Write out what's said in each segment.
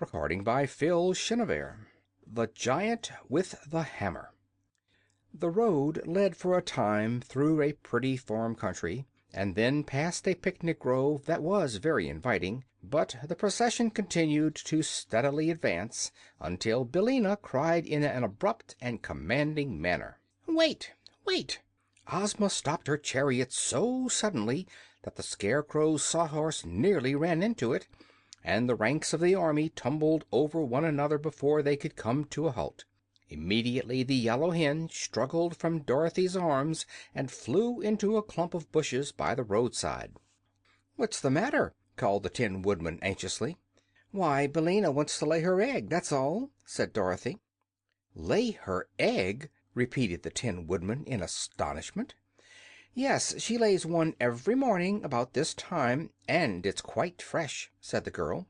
Recording by Phil Chenevert. The Giant with the Hammer. The road led for a time through a pretty farm country, and then past a picnic grove that was very inviting, but the procession continued to steadily advance until Billina cried in an abrupt and commanding manner, "Wait! Wait!" Ozma stopped her chariot so suddenly that the Scarecrow's Sawhorse nearly ran into it, and the ranks of the army tumbled over one another before they could come to a halt. Immediately the yellow hen struggled from Dorothy's arms and flew into a clump of bushes by the roadside. "What's the matter?" called the Tin Woodman anxiously. "Why, Billina wants to lay her egg, that's all," said Dorothy. "Lay her egg?" repeated the Tin Woodman in astonishment. "Yes, she lays one every morning about this time, and it's quite fresh," said the girl.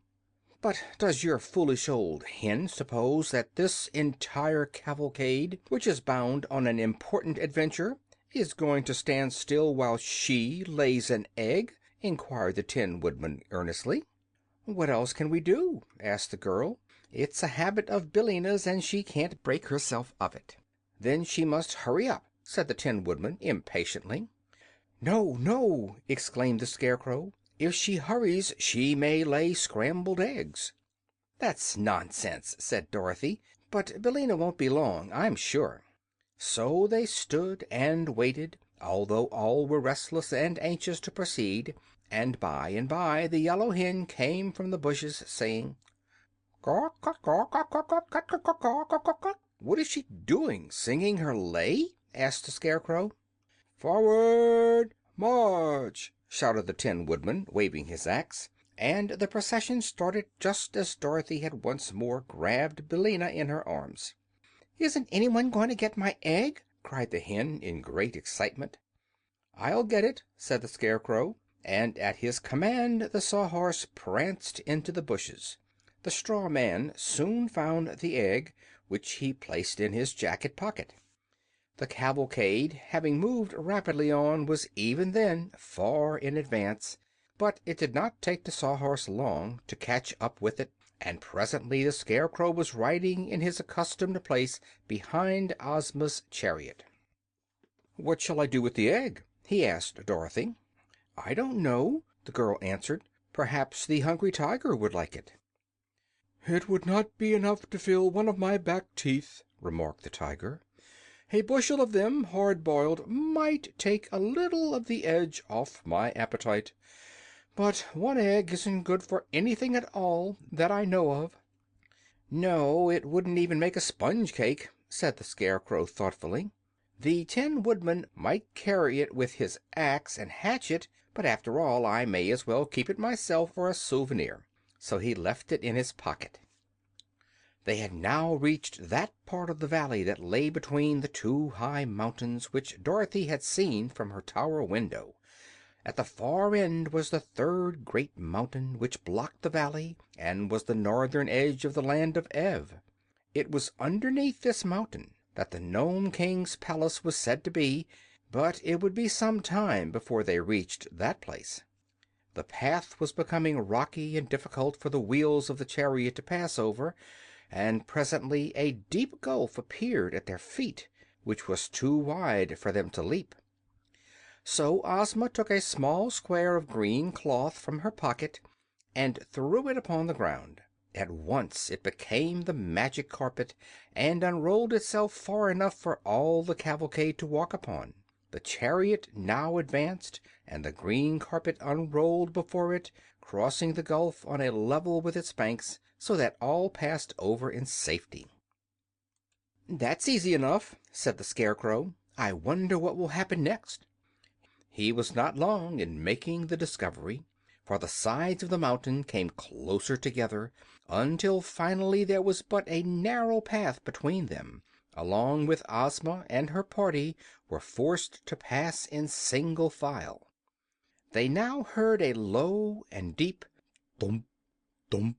"But does your foolish old hen suppose that this entire cavalcade, which is bound on an important adventure, is going to stand still while she lays an egg?" inquired the Tin Woodman earnestly. "What else can we do?" asked the girl. "It's a habit of Billina's, and she can't break herself of it." "Then she must hurry up," said the Tin Woodman impatiently. "No, no!" exclaimed the Scarecrow. "If she hurries she may lay scrambled eggs." "That's nonsense," said Dorothy. "But Billina won't be long, I'm sure." So they stood and waited, although all were restless and anxious to proceed, and by the yellow hen came from the bushes, saying, "Caw, caw, caw, caw, caw, caw, caw, caw, caw, caw, caw, caw, caw." "What is she doing? Singing her lay?" asked the Scarecrow. "Forward, march!" shouted the Tin Woodman, waving his axe, and the procession started just as Dorothy had once more grabbed Billina in her arms. "Isn't anyone going to get my egg?" cried the hen in great excitement. "I'll get it," said the Scarecrow, and at his command the Sawhorse pranced into the bushes. The straw man soon found the egg, which he placed in his jacket pocket. The cavalcade, having moved rapidly on, was even then far in advance, but it did not take the Sawhorse long to catch up with it, and presently the Scarecrow was riding in his accustomed place behind Ozma's chariot. "What shall I do with the egg?" he asked Dorothy. "I don't know," the girl answered. "Perhaps the Hungry Tiger would like it." "It would not be enough to fill one of my back teeth," remarked the Tiger. "A bushel of them, hard boiled, might take a little of the edge off my appetite. But one egg isn't good for anything at all that I know of." "No, it wouldn't even make a sponge cake," said the Scarecrow thoughtfully. "The Tin Woodman might carry it with his axe and hatch it, but after all I may as well keep it myself for a souvenir." So he left it in his pocket. They had now reached that part of the valley that lay between the two high mountains which Dorothy had seen from her tower window. At the far end was the third great mountain, which blocked the valley and was the northern edge of the land of Ev. It was underneath this mountain that the Nome King's palace was said to be, but it would be some time before they reached that place. The path was becoming rocky and difficult for the wheels of the chariot to pass over, and presently a deep gulf appeared at their feet, which was too wide for them to leap. So Ozma took a small square of green cloth from her pocket and threw it upon the ground. At once it became the magic carpet and unrolled itself far enough for all the cavalcade to walk upon. The chariot now advanced, and the green carpet unrolled before it, crossing the gulf on a level with its banks, so that all passed over in safety. "That's easy enough," said the Scarecrow. "I wonder what will happen next." He was not long in making the discovery, for the sides of the mountain came closer together until finally there was but a narrow path between them, along which Ozma and her party were forced to pass in single file. They now heard a low and deep thump, thump,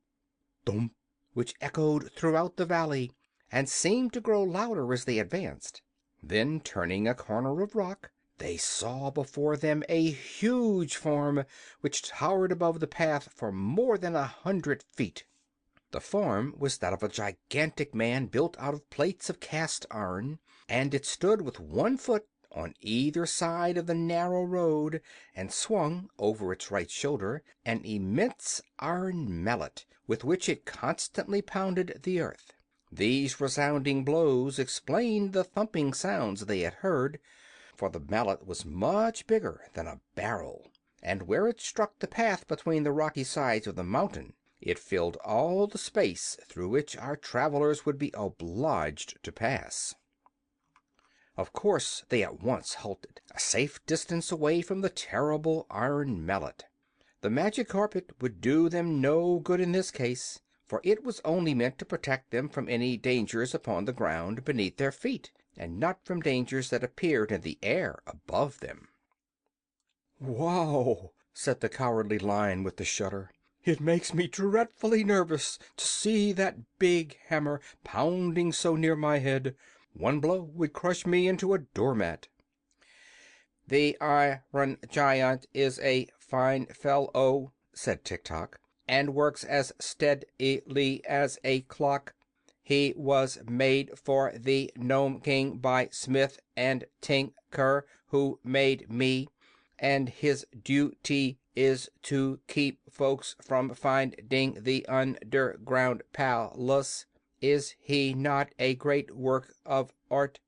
thump, which echoed throughout the valley and seemed to grow louder as they advanced. Then, turning a corner of rock, they saw before them a huge form which towered above the path for more than 100 feet. The form was that of a gigantic man built out of plates of cast iron, and it stood with one foot on either side of the narrow road, and swung over its right shoulder an immense iron mallet, with which it constantly pounded the earth. These resounding blows explained the thumping sounds they had heard, for the mallet was much bigger than a barrel, and where it struck the path between the rocky sides of the mountain it filled all the space through which our travelers would be obliged to pass. Of course they at once halted, a safe distance away from the terrible iron mallet. The magic carpet would do them no good in this case, for it was only meant to protect them from any dangers upon the ground beneath their feet, and not from dangers that appeared in the air above them. "Wow!" said the Cowardly Lion with a shudder. "It makes me dreadfully nervous to see that big hammer pounding so near my head. One blow would crush me into a doormat." "The Iron Giant is a fine fellow," said Tik-Tok, "and works as steadily as a clock. He was made for the Nome King by Smith and Tinker, who made me, and his duty is to keep folks from finding the underground palace. Is he not a great work of art?"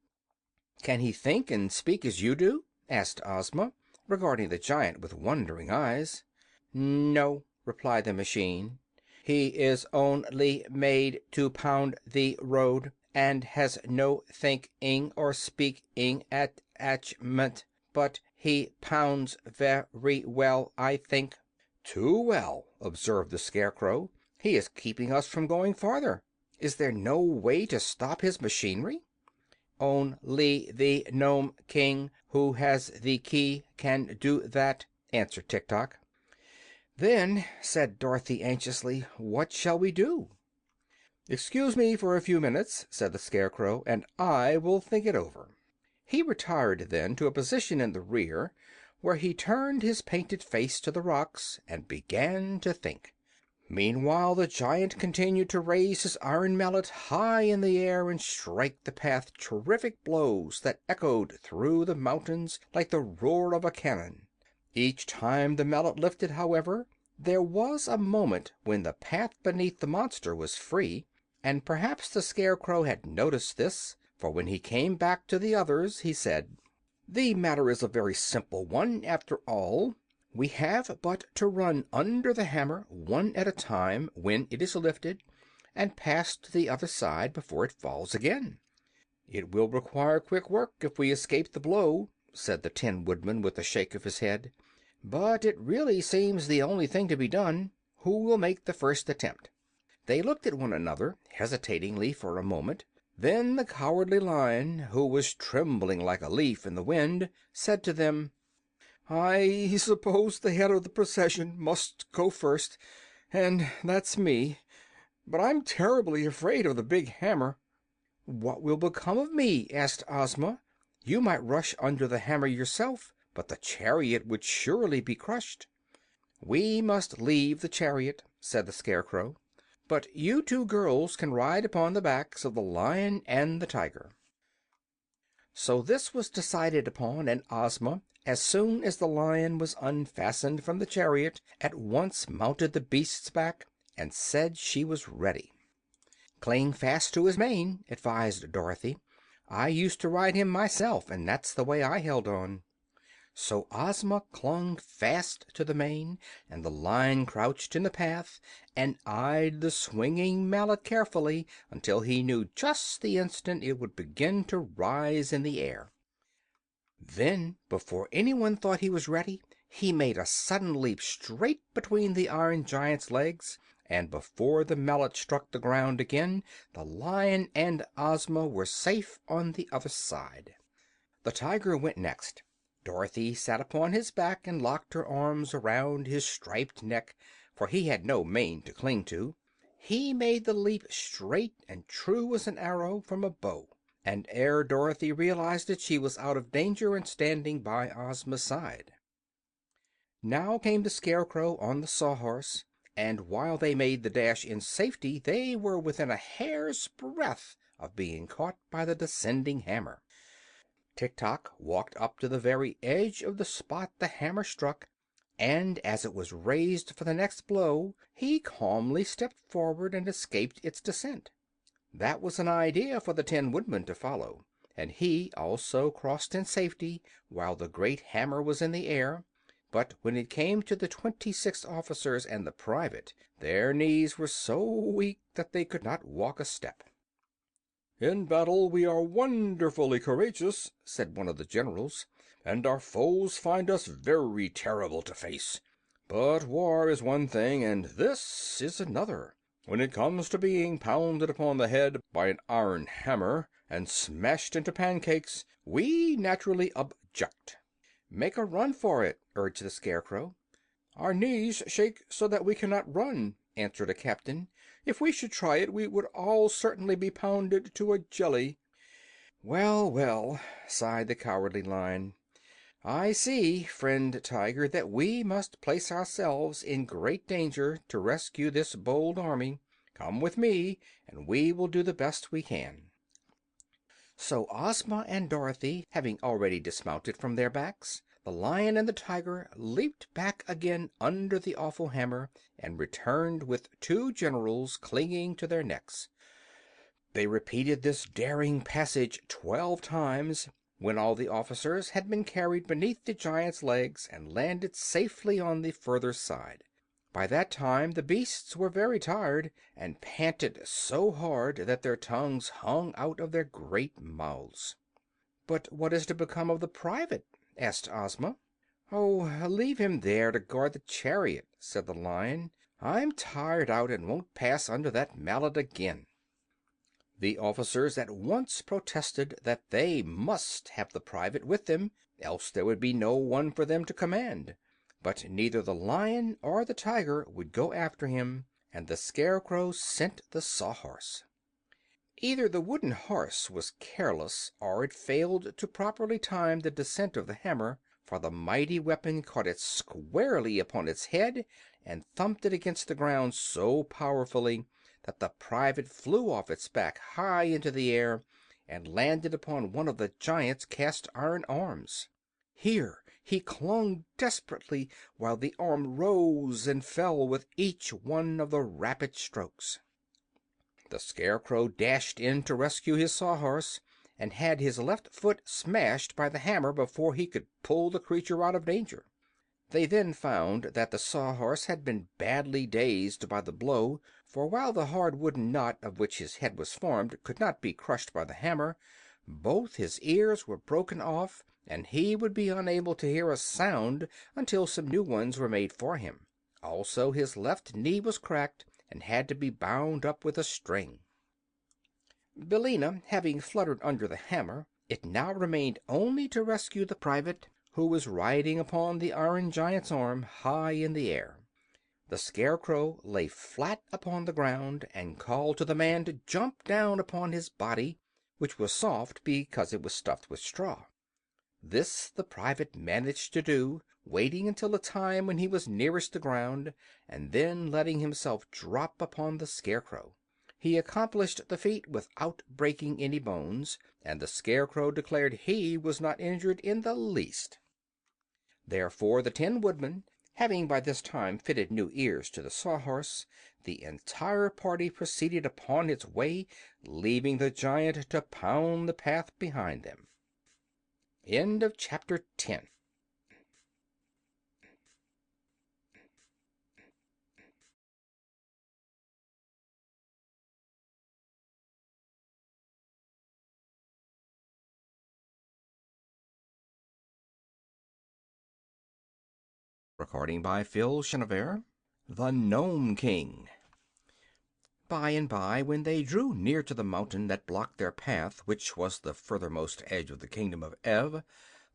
"Can he think and speak as you do?" asked Ozma, regarding the giant with wondering eyes. "No," replied the machine. "He is only made to pound the road, and has no thinking or speaking attachment. But he pounds very well, I think." "Too well," observed the Scarecrow. "He is keeping us from going farther. Is there no way to stop his machinery?" "Only the Nome King, who has the key, can do that," answered Tik-Tok. "Then," said Dorothy anxiously, "what shall we do?" "Excuse me for a few minutes," said the Scarecrow, "and I will think it over." He retired then to a position in the rear, where he turned his painted face to the rocks and began to think. Meanwhile the giant continued to raise his iron mallet high in the air and strike the path terrific blows that echoed through the mountains like the roar of a cannon. Each time the mallet lifted, however, there was a moment when the path beneath the monster was free, and perhaps the Scarecrow had noticed this, for when he came back to the others he said: "The matter is a very simple one, after all. We have but to run under the hammer, one at a time, when it is lifted, and pass to the other side before it falls again." "It will require quick work if we escape the blow," said the Tin Woodman with a shake of his head, "but it really seems the only thing to be done. Who will make the first attempt?" They looked at one another hesitatingly for a moment. Then the Cowardly Lion, who was trembling like a leaf in the wind, said to them: "I suppose the head of the procession must go first, and that's me. But I'm terribly afraid of the big hammer." "What will become of me?" asked Ozma. "You might rush under the hammer yourself, but the chariot would surely be crushed." "We must leave the chariot," said the Scarecrow, "but you two girls can ride upon the backs of the Lion and the Tiger." So this was decided upon, and Ozma, as soon as the Lion was unfastened from the chariot, at once mounted the beast's back and said she was ready. "Cling fast to his mane," advised Dorothy. "I used to ride him myself, and that's the way I held on." So Ozma clung fast to the mane, and the Lion crouched in the path and eyed the swinging mallet carefully until he knew just the instant it would begin to rise in the air. Then, before anyone thought he was ready, he made a sudden leap straight between the Iron Giant's legs, and before the mallet struck the ground again the Lion and Ozma were safe on the other side. The Tiger went next. Dorothy sat upon his back and locked her arms around his striped neck, for he had no mane to cling to. He made the leap straight and true as an arrow from a bow, and ere Dorothy realized it she was out of danger and standing by Ozma's side. Now came the Scarecrow on the Sawhorse, and while they made the dash in safety they were within a hair's breadth of being caught by the descending hammer. Tik-Tok walked up to the very edge of the spot the hammer struck, and as it was raised for the next blow he calmly stepped forward and escaped its descent. That was an idea for the Tin Woodman to follow, and he also crossed in safety while the great hammer was in the air. But when it came to the 26 officers and the private, their knees were so weak that they could not walk a step. "In battle we are wonderfully courageous," said one of the generals, "and our foes find us very terrible to face. But war is one thing, and this is another. When it comes to being pounded upon the head by an iron hammer and smashed into pancakes, we naturally object." "Make a run for it," urged the Scarecrow. "Our knees shake so that we cannot run," answered a captain. "If we should try it we would all certainly be pounded to a jelly." "Well, well," sighed the Cowardly Lion, "I see, friend Tiger, that we must place ourselves in great danger to rescue this bold army. Come with me, and we will do the best we can." So Ozma and Dorothy, having already dismounted from their backs, the Lion and the Tiger leaped back again under the awful hammer and returned with 2 generals clinging to their necks. They repeated this daring passage 12 times, when all the officers had been carried beneath the giant's legs and landed safely on the further side. By that time the beasts were very tired, and panted so hard that their tongues hung out of their great mouths. "But what is to become of the private?" asked Ozma. "Oh, leave him there to guard the chariot," said the Lion. "I'm tired out and won't pass under that mallet again." The officers at once protested that they must have the private with them, else there would be no one for them to command. But neither the Lion or the Tiger would go after him, and the Scarecrow sent the Sawhorse. Either the wooden horse was careless, or it failed to properly time the descent of the hammer, for the mighty weapon caught it squarely upon its head and thumped it against the ground so powerfully that the private flew off its back high into the air and landed upon one of the giant's cast-iron arms. Here he clung desperately while the arm rose and fell with each one of the rapid strokes. The Scarecrow dashed in to rescue his Sawhorse, and had his left foot smashed by the hammer before he could pull the creature out of danger. They then found that the Sawhorse had been badly dazed by the blow, for while the hard wooden knot of which his head was formed could not be crushed by the hammer, both his ears were broken off, and he would be unable to hear a sound until some new ones were made for him. Also, his left knee was cracked and had to be bound up with a string. Billina having fluttered under the hammer, it now remained only to rescue the private, who was riding upon the Iron Giant's arm high in the air. The Scarecrow lay flat upon the ground and called to the man to jump down upon his body, which was soft because it was stuffed with straw. This the private managed to do, waiting until the time when he was nearest the ground, and then letting himself drop upon the Scarecrow. He accomplished the feat without breaking any bones, and the Scarecrow declared he was not injured in the least. Therefore the Tin Woodman, having by this time fitted new ears to the Sawhorse, the entire party proceeded upon its way, leaving the giant to pound the path behind them. End of chapter 10. Recording by Phil Chenevert. The Nome King. By and by, when they drew near to the mountain that blocked their path, which was the furthermost edge of the kingdom of Ev,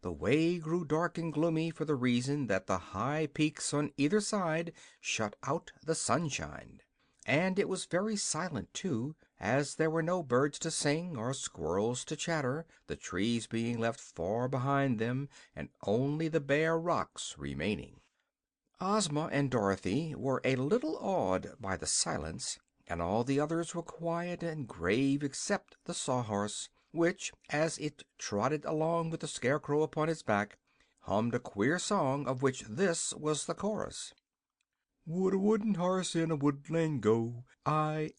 the way grew dark and gloomy for the reason that the high peaks on either side shut out the sunshine. And it was very silent, too, as there were no birds to sing or squirrels to chatter, the trees being left far behind them and only the bare rocks remaining. Ozma and Dorothy were a little awed by the silence, and all the others were quiet and grave except the Sawhorse, which, as it trotted along with the Scarecrow upon its back, hummed a queer song of which this was the chorus: "Would a wooden horse in a woodland go? I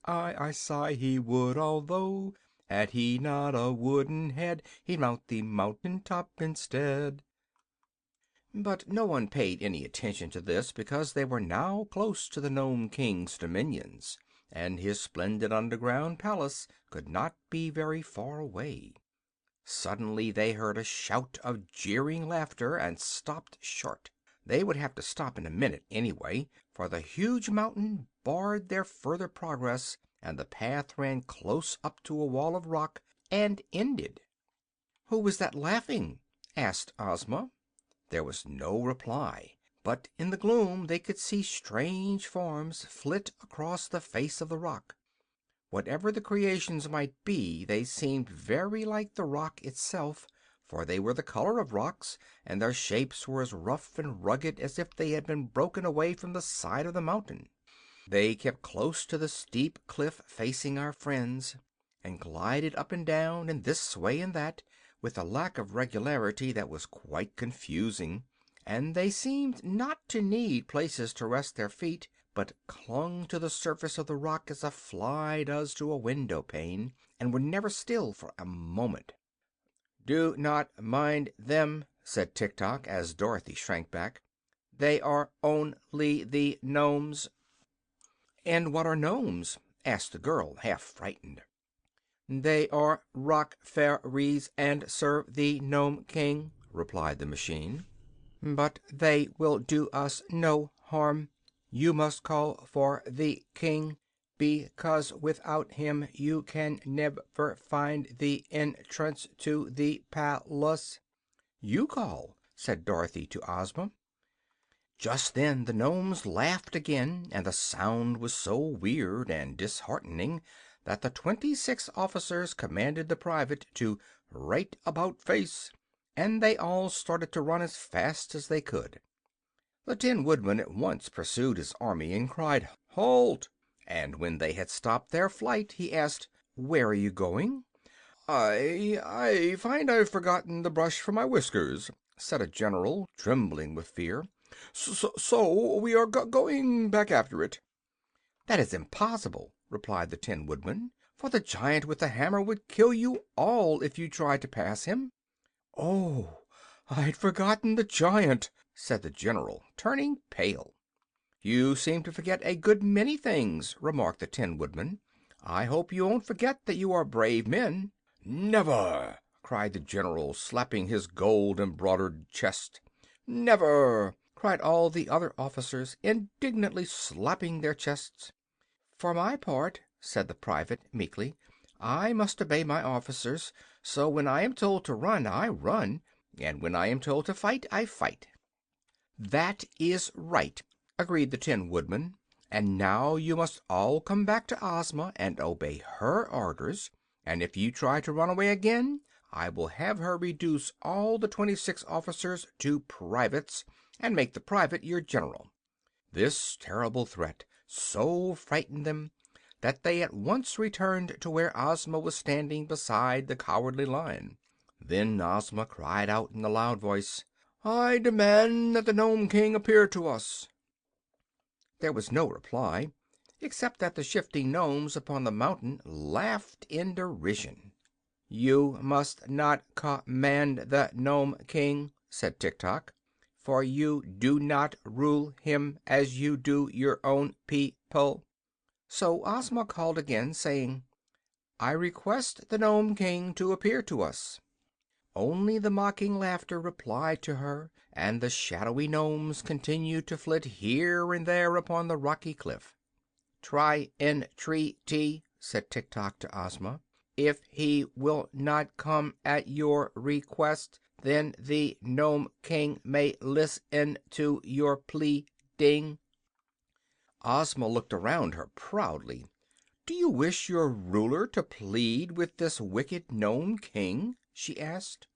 sigh he would, although had he not a wooden head he'd mount the mountain top instead." But no one paid any attention to this, because they were now close to the Nome King's dominions, and his splendid underground palace could not be very far away. Suddenly they heard a shout of jeering laughter and stopped short. They would have to stop in a minute, anyway, for the huge mountain barred their further progress, and the path ran close up to a wall of rock and ended. "Who was that laughing?" asked Ozma. There was no reply, but in the gloom they could see strange forms flit across the face of the rock. Whatever the creations might be, they seemed very like the rock itself, for they were the color of rocks, and their shapes were as rough and rugged as if they had been broken away from the side of the mountain. They kept close to the steep cliff facing our friends, and glided up and down and this way and that, with a lack of regularity that was quite confusing, and they seemed not to need places to rest their feet, but clung to the surface of the rock as a fly does to a window pane, and were never still for a moment. "Do not mind them," said Tik-Tok, as Dorothy shrank back. "They are only the Nomes." "And what are Nomes?" asked the girl, half frightened. "They are rock fairies, and serve the Nome King," replied the machine. "But they will do us no harm. You must call for the King, because without him you can never find the entrance to the palace." "You call," said Dorothy to Ozma. Just then the Nomes laughed again, and the sound was so weird and disheartening that the 26 officers commanded the private to "right about face," and they all started to run as fast as they could. The Tin Woodman at once pursued his army and cried "Halt!" and when they had stopped their flight he asked, "Where are you going?" "I find I've forgotten the brush for my whiskers," said a general, trembling with fear. So we are going back after it." "That is impossible," replied the Tin Woodman, "for the giant with the hammer would kill you all if you tried to pass him." "Oh, I'd forgotten the giant," said the general, turning pale. "You seem to forget a good many things," remarked the Tin Woodman. "I hope you won't forget that you are brave men." "Never!" cried the general, slapping his gold-embroidered chest. "Never!" cried all the other officers, indignantly slapping their chests. "For my part," said the private, meekly, "I must obey my officers; so when I am told to run, I run, and when I am told to fight, I fight." "That is right," agreed the Tin Woodman. "And now you must all come back to Ozma and obey her orders, and if you try to run away again I will have her reduce all the 26 officers to privates, and make the private your general." This terrible threat so frightened them that they at once returned to where Ozma was standing beside the Cowardly Lion. Then Ozma cried out in a loud voice: "I demand that the Nome King appear to us." There was no reply, except that the shifting nomes upon the mountain laughed in derision. "You must not command the Nome King," said Tik-Tok, "for you do not rule him as you do your own people." So Ozma called again, saying: "I request the Nome King to appear to us." Only the mocking laughter replied to her, and the shadowy nomes continued to flit here and there upon the rocky cliff. "Try entreaty," said Tik-Tok to Ozma. "If he will not come at your request, then the Nome King may listen to your pleading." Ozma looked around her proudly. "Do you wish your ruler to plead with this wicked Nome King?" she asked.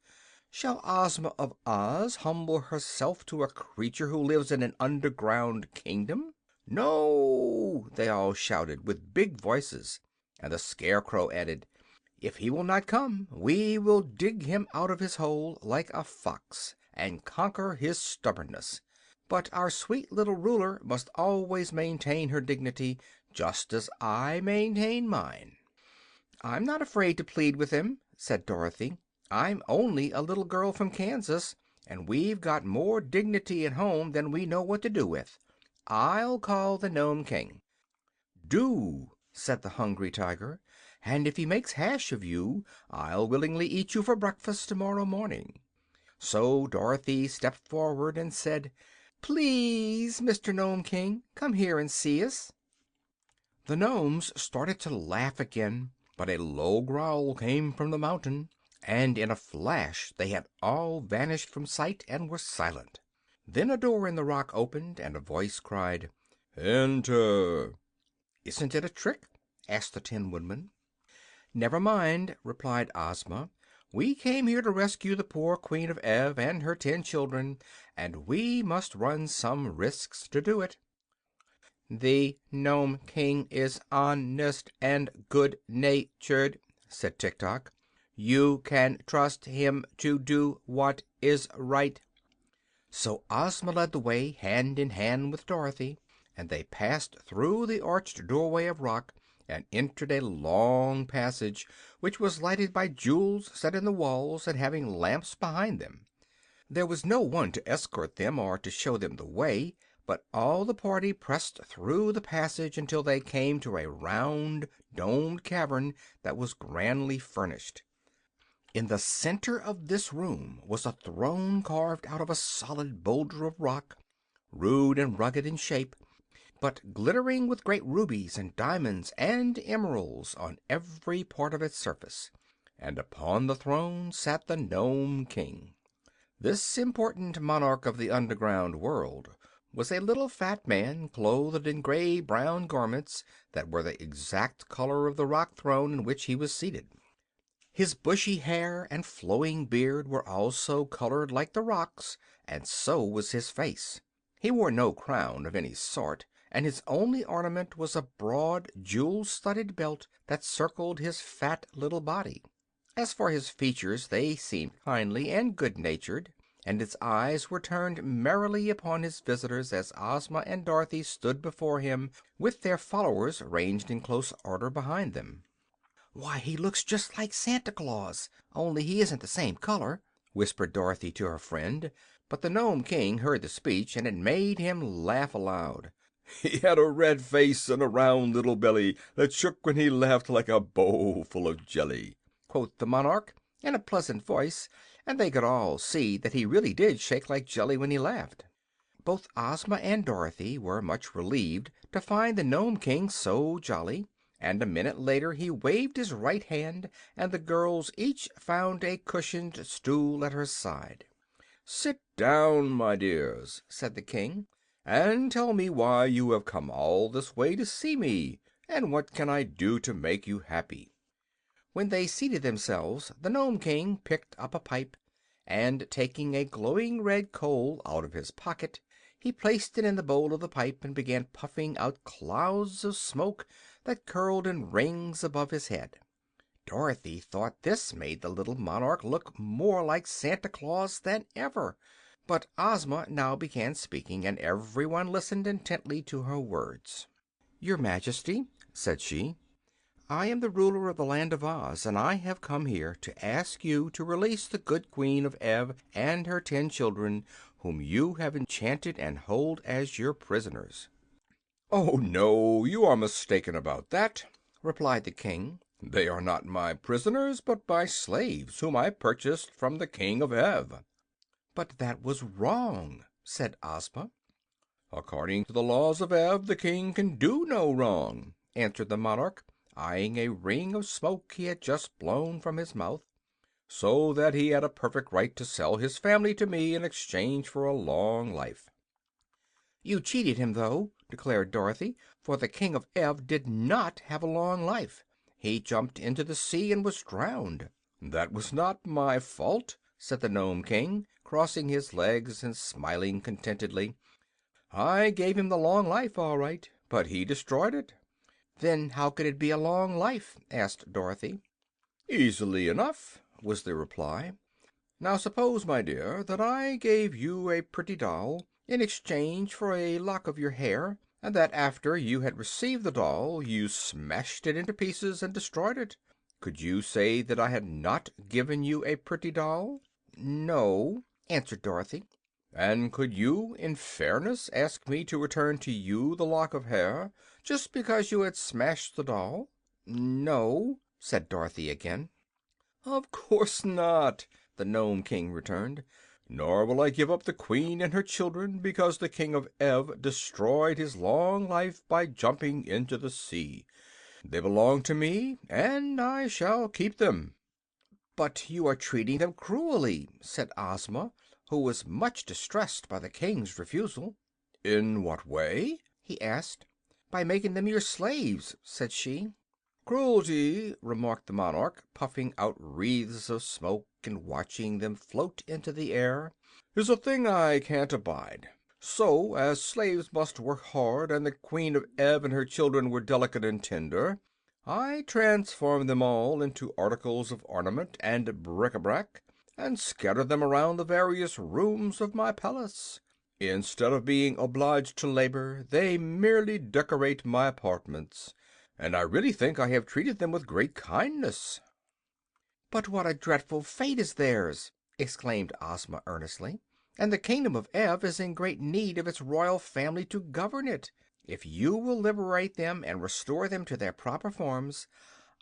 Shall Ozma of Oz humble herself to a creature who lives in an underground kingdom? No! They all shouted with big voices, and the Scarecrow added, "If he will not come, we will dig him out of his hole like a fox, and conquer his stubbornness. But our sweet little ruler must always maintain her dignity, just as I maintain mine." "I'm not afraid to plead with him," said Dorothy. "I'm only a little girl from Kansas, and we've got more dignity at home than we know what to do with. I'll call the Nome King." "Do," said the Hungry Tiger, "and if he makes hash of you I'll willingly eat you for breakfast tomorrow morning." So Dorothy stepped forward and said, "Please, Mr. Nome King, come here and see us." The Nomes started to laugh again, but a low growl came from the mountain, and in a flash they had all vanished from sight and were silent. Then a door in the rock opened, and a voice cried, "Enter!" "Isn't it a trick?" asked the Tin Woodman. "Never mind," replied Ozma. "We came here to rescue the poor Queen of Ev and her 10 children, and we must run some risks to do it." "The Nome King is honest and good-natured," said Tik-Tok. "You can trust him to do what is right." So Ozma led the way, hand in hand with Dorothy, and they passed through the arched doorway of rock and entered a long passage which was lighted by jewels set in the walls and having lamps behind them. There was no one to escort them or to show them the way, but all the party pressed through the passage until they came to a round, domed cavern that was grandly furnished. In the center of this room was a throne carved out of a solid boulder of rock, rude and rugged in shape, but glittering with great rubies and diamonds and emeralds on every part of its surface. And upon the throne sat the Nome King. This important monarch of the underground world was a little fat man clothed in gray-brown garments that were the exact color of the rock throne in which he was seated. His bushy hair and flowing beard were also colored like the rocks, and so was his face. He wore no crown of any sort, and his only ornament was a broad, jewel-studded belt that circled his fat little body. As for his features, they seemed kindly and good-natured, and his eyes were turned merrily upon his visitors as Ozma and Dorothy stood before him, with their followers ranged in close order behind them. "Why, he looks just like Santa Claus, only he isn't the same color," whispered Dorothy to her friend; but the Nome King heard the speech, and it made him laugh aloud. "He had a red face and a round little belly that shook when he laughed like a bowl full of jelly," quoth the monarch, in a pleasant voice, and they could all see that he really did shake like jelly when he laughed. Both Ozma and Dorothy were much relieved to find the Nome King so jolly, and a minute later he waved his right hand and the girls each found a cushioned stool at her side. "Sit down, my dears," said the King, "and tell me why you have come all this way to see me, and what can I do to make you happy?" When they seated themselves the Nome King picked up a pipe, and taking a glowing red coal out of his pocket, he placed it in the bowl of the pipe and began puffing out clouds of smoke that curled in rings above his head. Dorothy thought this made the little monarch look more like Santa Claus than ever. But Ozma now began speaking, and everyone listened intently to her words. "Your Majesty," said she, "I am the ruler of the Land of Oz, and I have come here to ask you to release the good Queen of Ev and her 10 children, whom you have enchanted and hold as your prisoners." "Oh, no, you are mistaken about that," replied the King. "They are not my prisoners, but my slaves, whom I purchased from the King of Ev." "But that was wrong," said Ozma. "According to the laws of Ev, the King can do no wrong," answered the monarch, eyeing a ring of smoke he had just blown from his mouth, "so that he had a perfect right to sell his family to me in exchange for a long life." "You cheated him, though," declared Dorothy, "for the King of Ev did not have a long life. He jumped into the sea and was drowned." "That was not my fault," said the Nome King, crossing his legs and smiling contentedly. "I gave him the long life, all right, but he destroyed it." "Then how could it be a long life?" asked Dorothy. "Easily enough," was the reply. "Now suppose, my dear, that I gave you a pretty doll in exchange for a lock of your hair, and that after you had received the doll you smashed it into pieces and destroyed it. Could you say that I had not given you a pretty doll?" "No," answered Dorothy. "And could you, in fairness, ask me to return to you the lock of hair, just because you had smashed the doll?" "No," said Dorothy again. "Of course not," the Nome King returned. "Nor will I give up the Queen and her children because the King of Ev destroyed his long life by jumping into the sea. They belong to me, and I shall keep them." "But you are treating them cruelly," said Ozma, who was much distressed by the King's refusal. "In what way?" he asked. "By making them your slaves," said she. "Cruelty," remarked the monarch, puffing out wreaths of smoke and watching them float into the air, "is a thing I can't abide. So, as slaves must work hard, and the Queen of Ev and her children were delicate and tender, I transformed them all into articles of ornament and bric-a-brac, and scattered them around the various rooms of my palace. Instead of being obliged to labor, they merely decorate my apartments, and I really think I have treated them with great kindness." "But what a dreadful fate is theirs!" exclaimed Ozma earnestly. "And the kingdom of Ev is in great need of its royal family to govern it. If you will liberate them and restore them to their proper forms,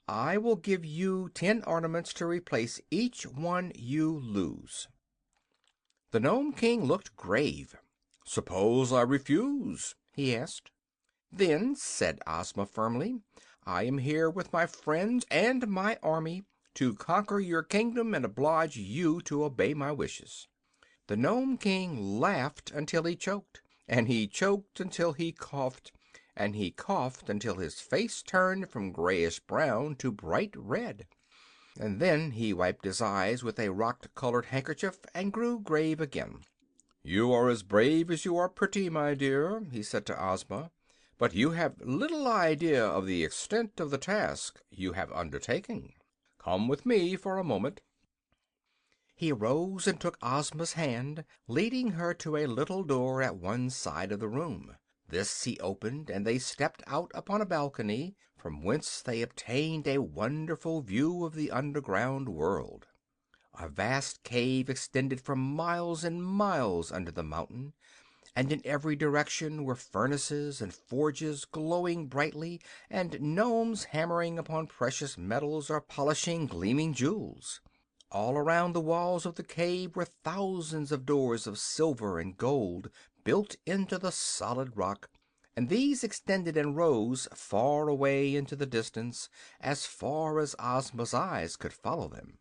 I will give you 10 ornaments to replace each one you lose." The Nome King looked grave. "Suppose I refuse?" he asked. "Then," said Ozma firmly, "I am here with my friends and my army to conquer your kingdom and oblige you to obey my wishes." The Nome King laughed until he choked, and he choked until he coughed, and he coughed until his face turned from grayish brown to bright red. And then he wiped his eyes with a rock-colored handkerchief and grew grave again. "You are as brave as you are pretty, my dear," he said to Ozma, "but you have little idea of the extent of the task you have undertaken. Come with me for a moment." He arose and took Ozma's hand, leading her to a little door at one side of the room. This he opened, and they stepped out upon a balcony, from whence they obtained a wonderful view of the underground world. A vast cave extended for miles and miles under the mountain, and in every direction were furnaces and forges glowing brightly, and gnomes hammering upon precious metals or polishing gleaming jewels. All around the walls of the cave were thousands of doors of silver and gold built into the solid rock, and these extended in rows far away into the distance, as far as Ozma's eyes could follow them.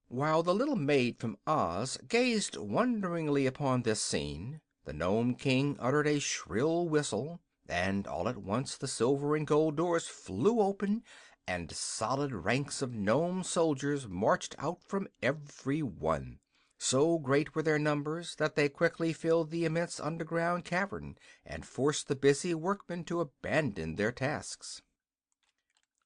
While the little maid from Oz gazed wonderingly upon this scene, the Nome King uttered a shrill whistle, and all at once the silver and gold doors flew open and solid ranks of Nome soldiers marched out from every one. So great were their numbers that they quickly filled the immense underground cavern and forced the busy workmen to abandon their tasks.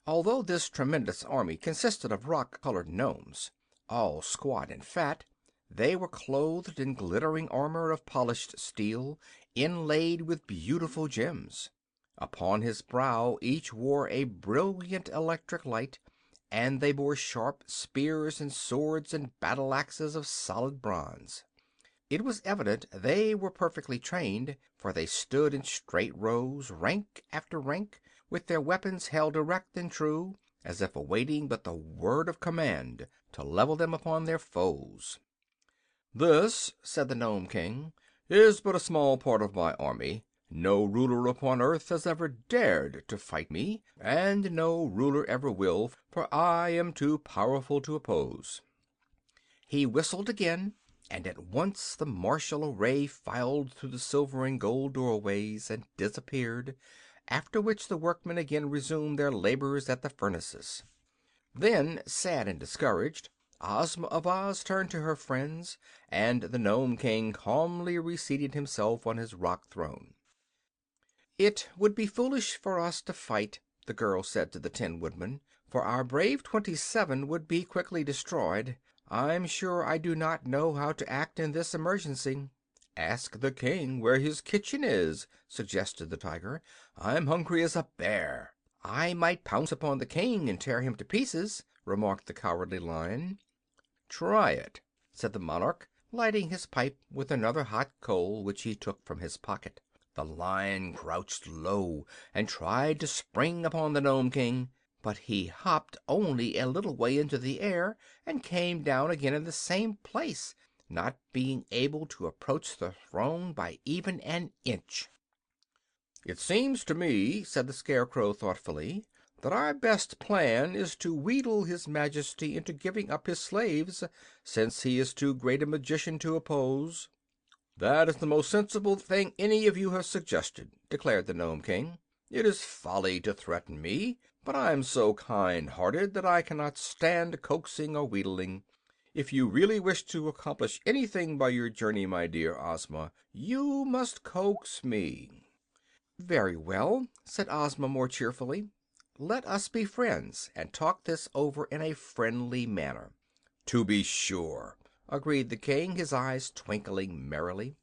Although this tremendous army consisted of rock-colored nomes, all squat and fat, they were clothed in glittering armor of polished steel, inlaid with beautiful gems. Upon his brow each wore a brilliant electric light, and they bore sharp spears and swords and battle axes of solid bronze. It was evident they were perfectly trained, for they stood in straight rows, rank after rank, with their weapons held erect and true, as if awaiting but the word of command to level them upon their foes. "This," said the Nome King, "is but a small part of my army. No ruler upon earth has ever dared to fight me, and no ruler ever will, for I am too powerful to oppose." He whistled again, and at once the martial array filed through the silver and gold doorways and disappeared, after which the workmen again resumed their labors at the furnaces. Then, sad and discouraged, Ozma of Oz turned to her friends, and the Nome King calmly reseated himself on his rock throne. "It would be foolish for us to fight," the girl said to the Tin Woodman, "for our brave 27 would be quickly destroyed. I'm sure I do not know how to act in this emergency." "Ask the King where his kitchen is," suggested the Tiger. "I'm hungry as a bear." "I might pounce upon the King and tear him to pieces," remarked the Cowardly Lion. "Try it," said the monarch, lighting his pipe with another hot coal which he took from his pocket. The Lion crouched low and tried to spring upon the Nome King, but he hopped only a little way into the air and came down again in the same place, not being able to approach the throne by even an inch. "It seems to me," said the Scarecrow thoughtfully, "that our best plan is to wheedle his Majesty into giving up his slaves, since he is too great a magician to oppose." "That is the most sensible thing any of you have suggested," declared the Nome King. "It is folly to threaten me, but I'm so kind-hearted that I cannot stand coaxing or wheedling. If you really wish to accomplish anything by your journey, my dear Ozma, you must coax me." "Very well," said Ozma more cheerfully. "Let us be friends and talk this over in a friendly manner." "To be sure," agreed the King, his eyes twinkling merrily.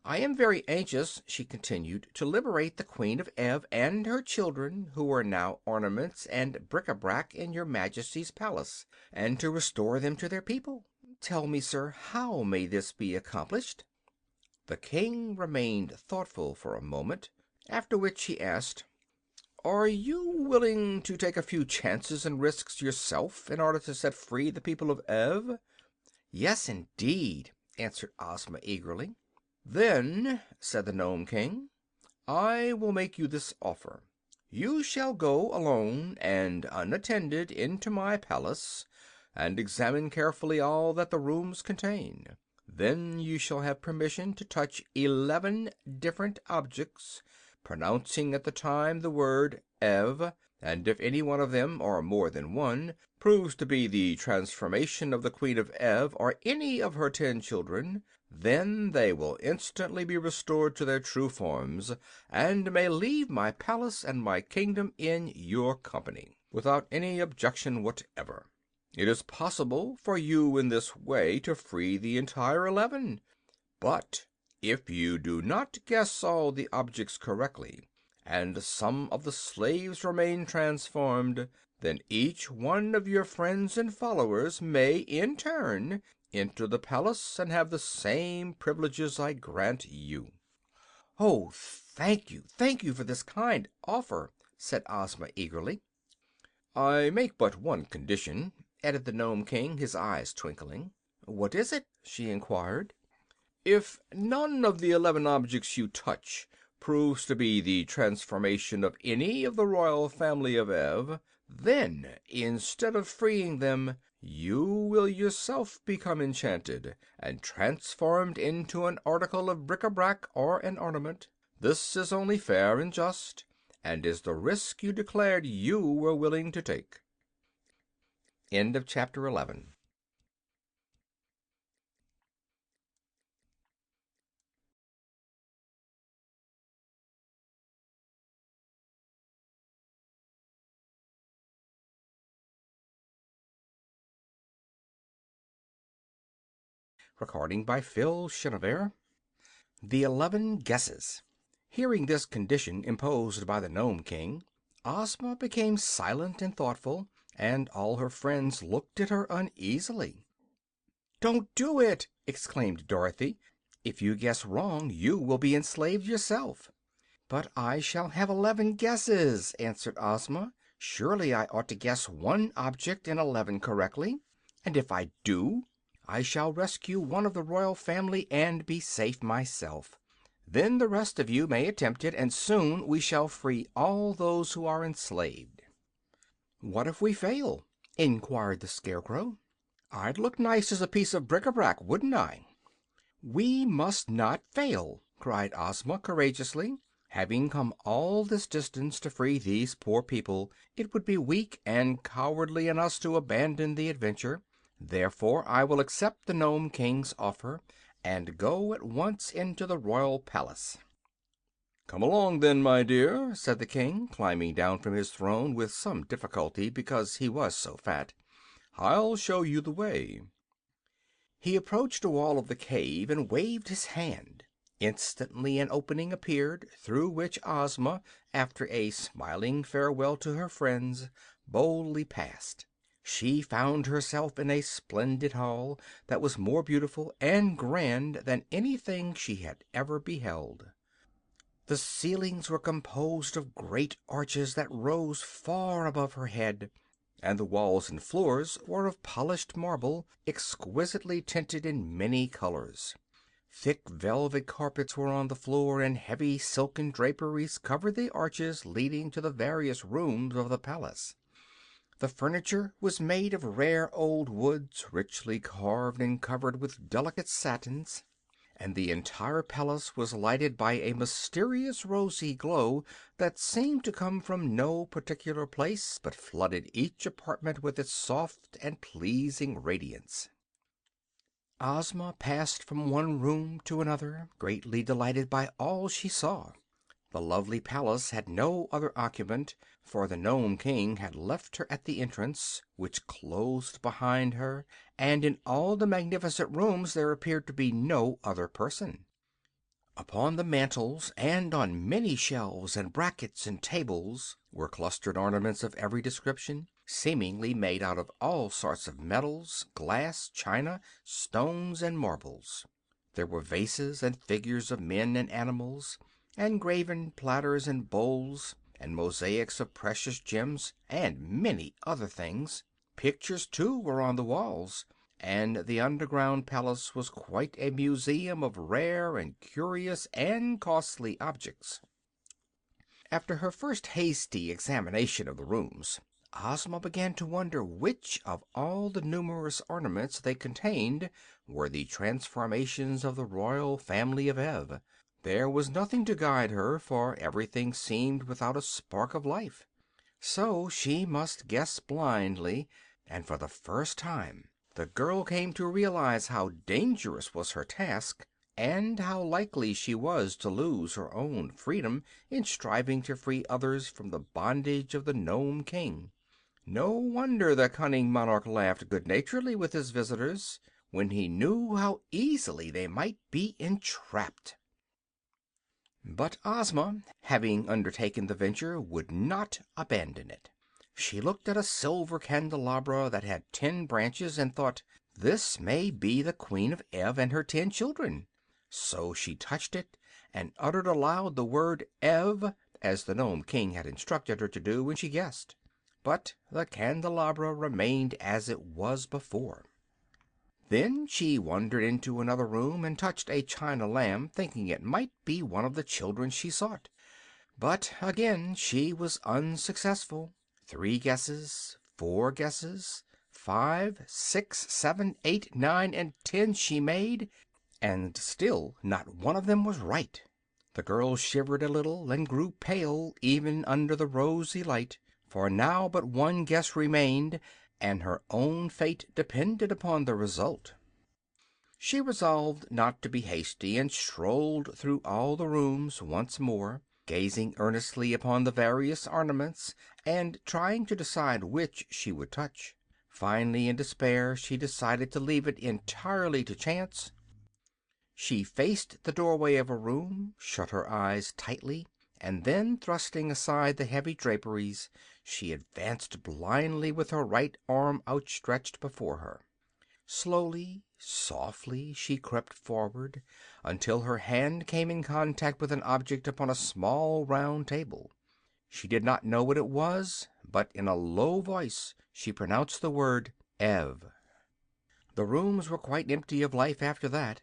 "I am very anxious," she continued, "to liberate the Queen of Ev and her children, who are now ornaments and bric-a-brac in your Majesty's palace, and to restore them to their people. Tell me, sir, how may this be accomplished?" The King remained thoughtful for a moment, after which he asked: "Are you willing to take a few chances and risks yourself in order to set free the people of Ev?" "Yes, indeed," answered Ozma eagerly. "Then," said the Nome King, "I will make you this offer. You shall go alone and unattended into my palace and examine carefully all that the rooms contain. Then you shall have permission to touch 11 different objects, pronouncing at the time the word Ev, and if any one of them, or more than one, proves to be the transformation of the Queen of Ev or any of her 10 children, then they will instantly be restored to their true forms, and may leave my palace and my kingdom in your company, without any objection whatever. It is possible for you in this way to free the entire 11. But if you do not guess all the objects correctly, and some of the slaves remain transformed, then each one of your friends and followers may, in turn, enter the palace and have the same privileges I grant you." "Oh, thank you for this kind offer," said Ozma eagerly. "I make but one condition," added the Nome King, his eyes twinkling. "What is it?" she inquired. "If none of the 11 objects you touch proves to be the transformation of any of the royal family of Ev, then, instead of freeing them, you will yourself become enchanted and transformed into an article of bric-a-brac or an ornament. This is only fair and just, and is the risk you declared you were willing to take." End of chapter 11. Recording by Phil Chenevert. The 11 Guesses. Hearing this condition imposed by the Nome King, Ozma became silent and thoughtful, and all her friends looked at her uneasily. "Don't do it!" exclaimed Dorothy. "If you guess wrong you will be enslaved yourself." "But I shall have 11 guesses," answered Ozma. "Surely I ought to guess one object in 11 correctly. And if I do, I shall rescue one of the royal family and be safe myself. Then the rest of you may attempt it, and soon we shall free all those who are enslaved." "What if we fail?" inquired the Scarecrow. "I'd look nice as a piece of bric-a-brac, wouldn't I?" "We must not fail!" cried Ozma courageously. "Having come all this distance to free these poor people, it would be weak and cowardly in us to abandon the adventure. Therefore I will accept the Nome King's offer and go at once into the royal palace." "Come along, then, my dear," said the King, climbing down from his throne with some difficulty because he was so fat. "I'll show you the way." He approached a wall of the cave and waved his hand. Instantly an opening appeared, through which Ozma, after a smiling farewell to her friends, boldly passed. She found herself in a splendid hall that was more beautiful and grand than anything she had ever beheld. The ceilings were composed of great arches that rose far above her head, and the walls and floors were of polished marble, exquisitely tinted in many colors. Thick velvet carpets were on the floor, and heavy silken draperies covered the arches leading to the various rooms of the palace. The furniture was made of rare old woods, richly carved and covered with delicate satins, and the entire palace was lighted by a mysterious rosy glow that seemed to come from no particular place, but flooded each apartment with its soft and pleasing radiance. Ozma passed from one room to another, greatly delighted by all she saw. The lovely palace had no other occupant, for the Nome King had left her at the entrance, which closed behind her, and in all the magnificent rooms there appeared to be no other person. Upon the mantels and on many shelves and brackets and tables were clustered ornaments of every description, seemingly made out of all sorts of metals, glass, china, stones, and marbles. There were vases and figures of men and animals, and graven platters and bowls, and mosaics of precious gems, and many other things. Pictures, too, were on the walls, and the underground palace was quite a museum of rare and curious and costly objects. After her first hasty examination of the rooms, Ozma began to wonder which of all the numerous ornaments they contained were the transformations of the royal family of Ev. There was nothing to guide her, for everything seemed without a spark of life. So she must guess blindly, and for the first time the girl came to realize how dangerous was her task, and how likely she was to lose her own freedom in striving to free others from the bondage of the Nome King. No wonder the cunning monarch laughed good-naturedly with his visitors, when he knew how easily they might be entrapped. But Ozma, having undertaken the venture, would not abandon it. She looked at a silver candelabra that had 10 branches and thought, "This may be the Queen of Ev and her 10 children." So she touched it and uttered aloud the word "Ev," as the Nome King had instructed her to do when she guessed. But the candelabra remained as it was before. Then she wandered into another room and touched a china lamp, thinking it might be one of the children she sought. But again she was unsuccessful. 3 guesses, 4 guesses, 5, 6, 7, 8, 9, and 10 she made, and still not one of them was right. The girl shivered a little and grew pale even under the rosy light, for now but one guess remained, and her own fate depended upon the result. She resolved not to be hasty, and strolled through all the rooms once more, gazing earnestly upon the various ornaments and trying to decide which she would touch. Finally, in despair, she decided to leave it entirely to chance. She faced the doorway of a room, shut her eyes tightly, and then, thrusting aside the heavy draperies, she advanced blindly with her right arm outstretched before her. Slowly, softly, she crept forward until her hand came in contact with an object upon a small round table. She did not know what it was, but in a low voice she pronounced the word "Ev." The rooms were quite empty of life after that.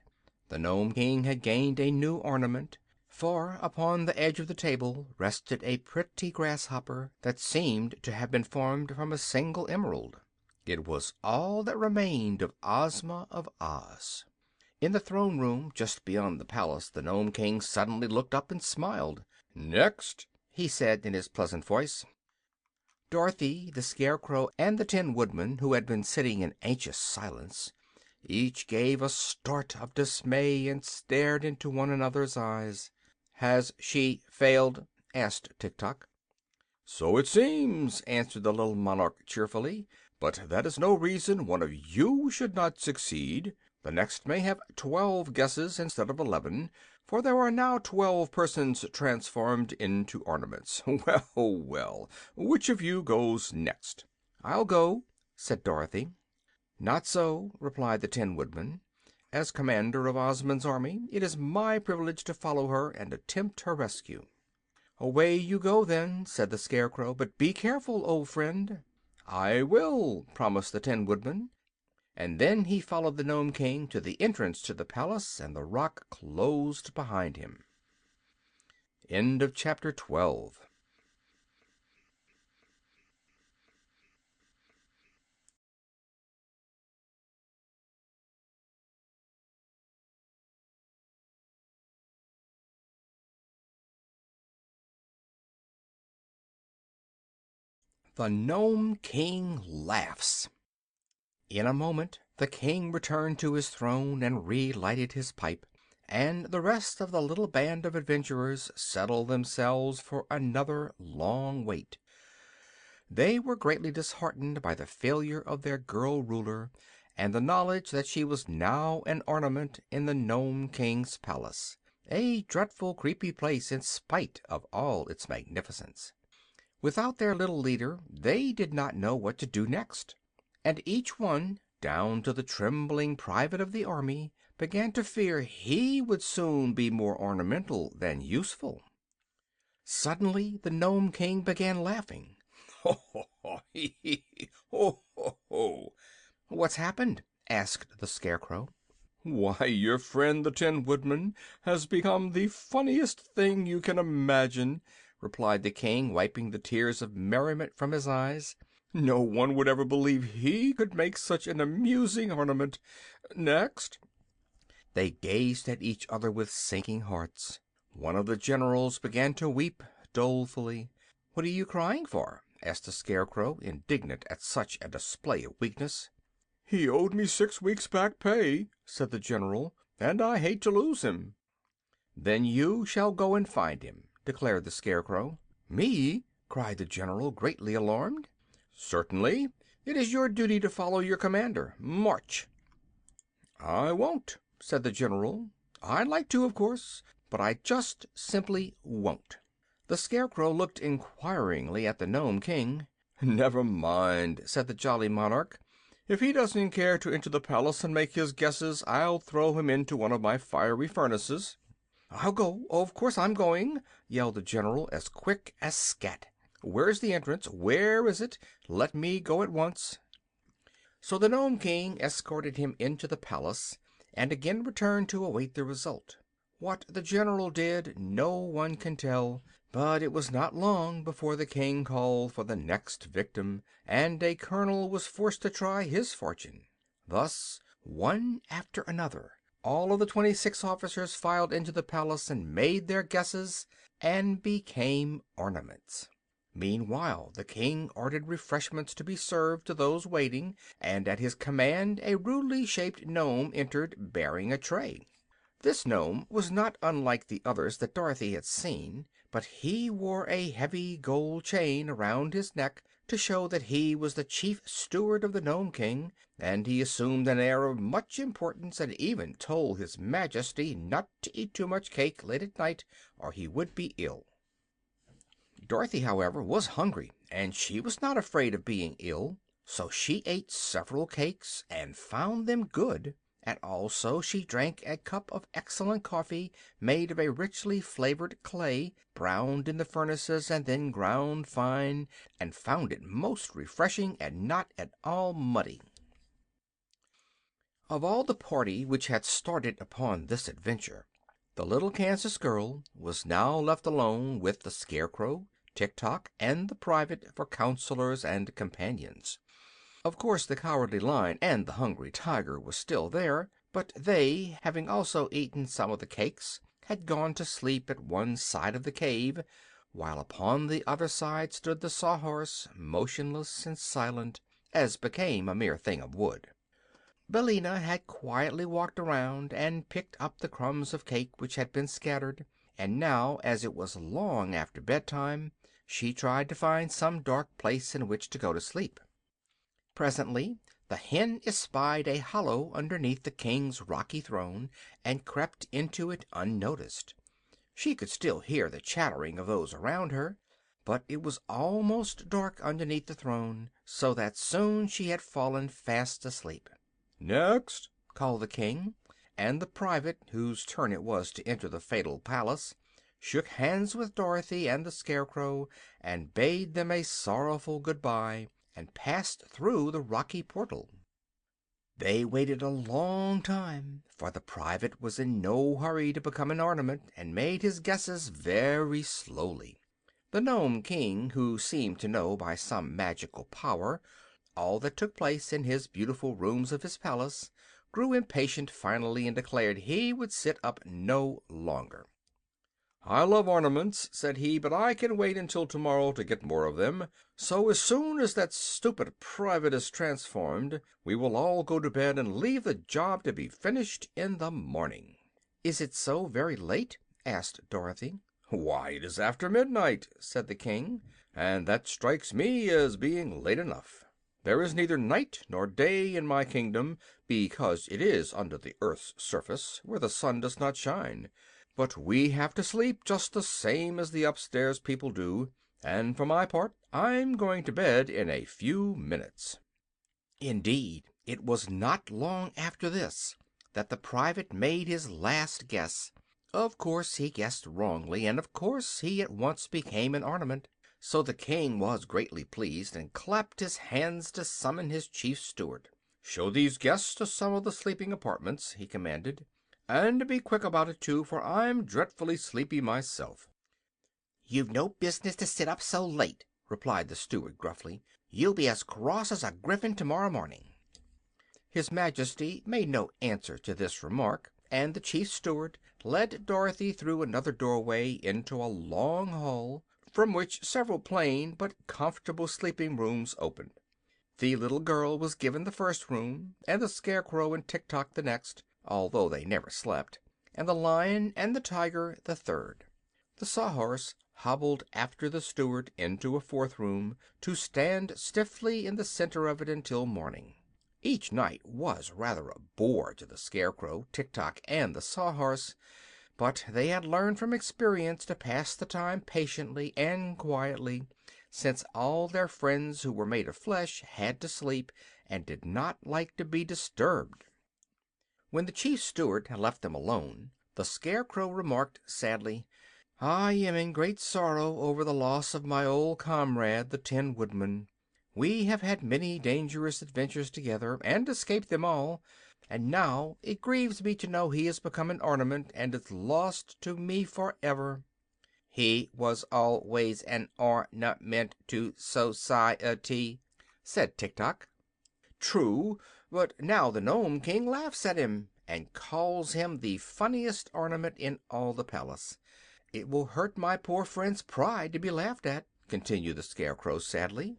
The Nome King had gained a new ornament, for upon the edge of the table rested a pretty grasshopper that seemed to have been formed from a single emerald. It was all that remained of Ozma of Oz. In the throne room just beyond the palace the Nome King suddenly looked up and smiled. "Next," he said in his pleasant voice, Dorothy, the Scarecrow, and the Tin Woodman, who had been sitting in anxious silence, each gave a start of dismay and stared into one another's eyes. "Has she failed?" asked Tik-Tok. "So it seems," answered the little monarch cheerfully. "But that is no reason one of you should not succeed. The next may have 12 guesses instead of 11, for there are now 12 persons transformed into ornaments. Well, well, which of you goes next?" "I'll go," said Dorothy. "Not so," replied the Tin Woodman. "As commander of Ozma's army, it is my privilege to follow her and attempt her rescue." "Away you go, then," said the Scarecrow. "But be careful, old friend." "I will," promised the Tin Woodman, and then he followed the Nome King to the entrance to the palace, and the rock closed behind him. Chapter 12. The Nome King Laughs. In a moment the King returned to his throne and relighted his pipe, and the rest of the little band of adventurers settled themselves for another long wait. They were greatly disheartened by the failure of their girl ruler, and the knowledge that she was now an ornament in the Nome King's palace, a dreadful, creepy place in spite of all its magnificence. Without their little leader they did not know what to do next, and each one, down to the trembling private of the army, began to fear he would soon be more ornamental than useful. Suddenly the Nome King began laughing. "Ho, ho, ho! Hee, hee, hee! Ho, ho, ho!" "What's happened?" asked the Scarecrow. "Why, your friend the Tin Woodman has become the funniest thing you can imagine," replied the King, wiping the tears of merriment from his eyes. "No one would ever believe he could make such an amusing ornament. Next." They gazed at each other with sinking hearts. One of the generals began to weep dolefully. "What are you crying for?" asked the Scarecrow, indignant at such a display of weakness. "He owed me 6 weeks' back pay," said the general, "and I hate to lose him." "Then you shall go and find him," declared the Scarecrow. "Me?" cried the general, greatly alarmed. "Certainly. It is your duty to follow your commander. March!" "I won't," said the general. "I'd like to, of course, but I just simply won't." The Scarecrow looked inquiringly at the Nome King. "Never mind," said the jolly monarch. "If he doesn't care to enter the palace and make his guesses, I'll throw him into one of my fiery furnaces." "I'll go. Of course I'm going!" yelled the general, as quick as scat. "Where's the entrance? Where is it? Let me go at once." So the Nome King escorted him into the palace, and again returned to await the result. What the general did no one can tell, but it was not long before the King called for the next victim, and a colonel was forced to try his fortune. Thus, one after another, all of the 26 officers filed into the palace and made their guesses, and became ornaments. Meanwhile the King ordered refreshments to be served to those waiting, and at his command a rudely shaped Nome entered, bearing a tray. This Nome was not unlike the others that Dorothy had seen, but he wore a heavy gold chain around his neck to show that he was the chief steward of the Nome King, and he assumed an air of much importance and even told his Majesty not to eat too much cake late at night or he would be ill. Dorothy, however, was hungry, and she was not afraid of being ill, so she ate several cakes and found them good, and also she drank a cup of excellent coffee made of a richly flavored clay, browned in the furnaces and then ground fine, and found it most refreshing and not at all muddy. Of all the party which had started upon this adventure, the little Kansas girl was now left alone with the Scarecrow, Tik-Tok, and the private for counselors and companions. Of course the Cowardly Lion and the Hungry Tiger were still there, but they, having also eaten some of the cakes, had gone to sleep at one side of the cave, while upon the other side stood the Sawhorse, motionless and silent, as became a mere thing of wood. Billina had quietly walked around and picked up the crumbs of cake which had been scattered, and now, as it was long after bedtime, she tried to find some dark place in which to go to sleep. Presently the hen espied a hollow underneath the king's rocky throne, and crept into it unnoticed. She could still hear the chattering of those around her, but it was almost dark underneath the throne, so that soon she had fallen fast asleep. "Next!" called the king, and the private, whose turn it was to enter the fatal palace, shook hands with Dorothy and the Scarecrow and bade them a sorrowful good-bye, and passed through the rocky portal. They waited a long time, for the private was in no hurry to become an ornament, and made his guesses very slowly. The Nome King, who seemed to know by some magical power all that took place in his beautiful rooms of his palace, grew impatient finally and declared he would sit up no longer. "I love ornaments," said he, "but I can wait until tomorrow to get more of them. So as soon as that stupid private is transformed, we will all go to bed and leave the job to be finished in the morning." "Is it so very late?" asked Dorothy. "Why, it is after midnight," said the King, "and that strikes me as being late enough. There is neither night nor day in my kingdom, because it is under the earth's surface, where the sun does not shine. But we have to sleep just the same as the upstairs people do, and for my part I'm going to bed in a few minutes." Indeed, it was not long after this that the private made his last guess. Of course he guessed wrongly, and of course he at once became an ornament. So the king was greatly pleased, and clapped his hands to summon his chief steward. "Show these guests to some of the sleeping apartments," he commanded. "And be quick about it, too, for I'm dreadfully sleepy myself." "You've no business to sit up so late," replied the steward, gruffly. "You'll be as cross as a griffin tomorrow morning." His Majesty made no answer to this remark, and the chief steward led Dorothy through another doorway into a long hall, from which several plain but comfortable sleeping rooms opened. The little girl was given the first room, and the Scarecrow and Tik-Tok the next, although they never slept, and the Lion and the Tiger the third. The Sawhorse hobbled after the steward into a fourth room, to stand stiffly in the center of it until morning. Each night was rather a bore to the Scarecrow, Tik-Tok, and the Sawhorse, but they had learned from experience to pass the time patiently and quietly, since all their friends who were made of flesh had to sleep, and did not like to be disturbed. When the chief steward had left them alone, the Scarecrow remarked sadly, "I am in great sorrow over the loss of my old comrade, the Tin Woodman. We have had many dangerous adventures together, and escaped them all, and now it grieves me to know he has become an ornament and is lost to me forever." "He was always an ornament to society," said Tik-Tok. "True, but now the Nome King laughs at him, and calls him the funniest ornament in all the palace. It will hurt my poor friend's pride to be laughed at," continued the Scarecrow, sadly.